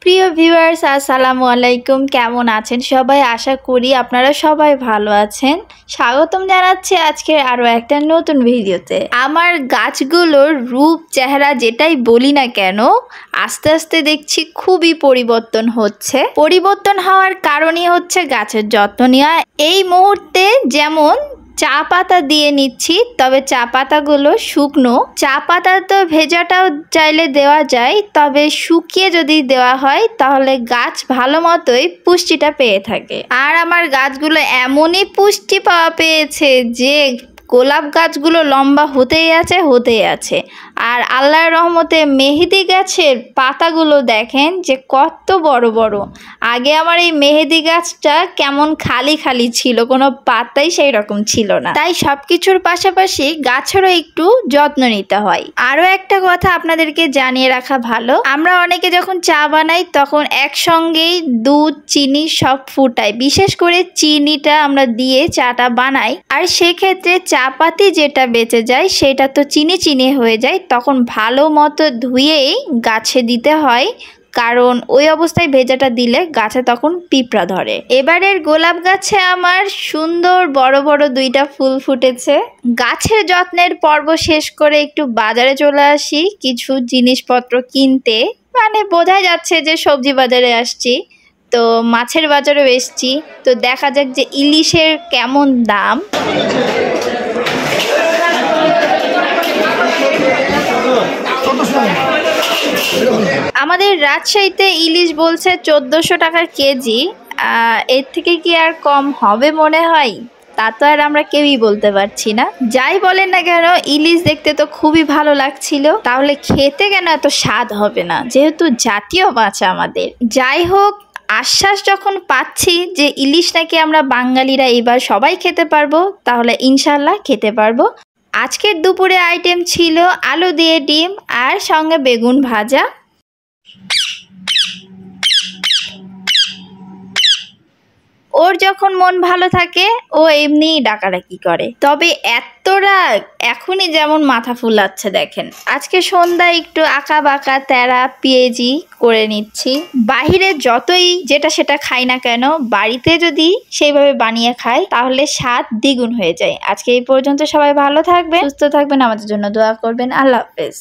প্রিয় ভিউয়ার্স আসসালামু আলাইকুম, কেমন আছেন সবাই? আশা করি আপনারা সবাই ভালো আছেন। স্বাগতম জানাচ্ছি আজকের আরও একটা নতুন ভিডিওতে। আমার গাছগুলোর রূপ চেহারা যেটাই বলি না কেন, আস্তে আস্তে দেখছি খুবই পরিবর্তন হচ্ছে। পরিবর্তন হওয়ার কারণই হচ্ছে গাছের যত্ন নেওয়া। এই মুহূর্তে যেমন চা পাতা দিয়ে নিচ্ছি, তবে চা পাতাগুলো শুকনো। চা পাতা তো ভেজাটাও চাইলে দেওয়া যায়, তবে শুকিয়ে যদি দেওয়া হয় তাহলে গাছ ভালো মতোই পুষ্টিটা পেয়ে থাকে। আর আমার গাছগুলো এমনই পুষ্টি পাওয়া পেয়েছে যে গোলাপ গাছগুলো লম্বা হতেই আছে। আর আল্লাহর রহমতে মেহেদি গাছের পাতাগুলো দেখেন যে কত বড় বড়। আগে আমার এই মেহেদি গাছটা কেমন খালি খালি ছিল, কোনো পাতাই সেই রকম ছিল না। তাই সব কিছুর পাশাপাশি গাছেরও একটু যত্ন নিতে হয়। আরও একটা কথা আপনাদেরকে জানিয়ে রাখা ভালো, আমরা অনেকে যখন চা বানাই তখন একসঙ্গেই দুধ চিনি সব ফুটাই, বিশেষ করে চিনিটা আমরা দিয়ে চাটা বানাই। আর সেক্ষেত্রে চা পাতি যেটা বেঁচে যায় সেটা তো চিনি হয়ে যায়। তখন ভালো মতো ধুয়েই গাছে দিতে হয়, কারণ ওই অবস্থায় ভেজাটা দিলে গাছে তখন পিঁপড়া ধরে। এবারের গোলাপ গাছে আমার সুন্দর বড় বড় দুইটা ফুল ফুটেছে। গাছের যত্নের পর্ব শেষ করে একটু বাজারে চলে আসি কিছু জিনিসপত্র কিনতে। মানে বোঝা যাচ্ছে যে সবজি বাজারে আসছি, তো মাছের বাজারেও এসছি। তো দেখা যাক যে ইলিশের কেমন দাম। আমাদের রাজশাহীতে ইলিশ বলছে 1400 টাকা কেজি। এর থেকে কি আর কম হবে মনে হয়? তা তো আর আমরা কেউই বলতে পারছি না। যাই বলেন না কেন, ইলিশ দেখতে তো খুবই ভালো লাগছিল, তাহলে খেতে কেন এত স্বাদ হবে না, যেহেতু জাতীয় মাছ আমাদের। যাই হোক, আশ্বাস যখন পাচ্ছি যে ইলিশ নাকি আমরা বাঙালিরা এবার সবাই খেতে পারবো, তাহলে ইনশাল্লাহ খেতে পারবো। আজকের দুপুরে আইটেম ছিল আলু দিয়ে ডিম আর সঙ্গে বেগুন ভাজা। ওর যখন মন ভালো থাকে ও এমনিই ডাকাডাকি করে, তবে এত রাগ এখনই যেমন মাথা ফুলাচ্ছে দেখেন। আজকে সন্ধ্যায় একটু আঁকা বাঁকা তেরা পেঁয়াজি করে নিচ্ছি। বাহিরে যতই যেটা সেটা খাই না কেন, বাড়িতে যদি সেইভাবে বানিয়ে খাই তাহলে স্বাদ দ্বিগুণ হয়ে যায়। আজকে এই পর্যন্ত, সবাই ভালো থাকবেন, সুস্থ থাকবেন, আমাদের জন্য দোয়া করবেন। আল্লাহ হাফেজ।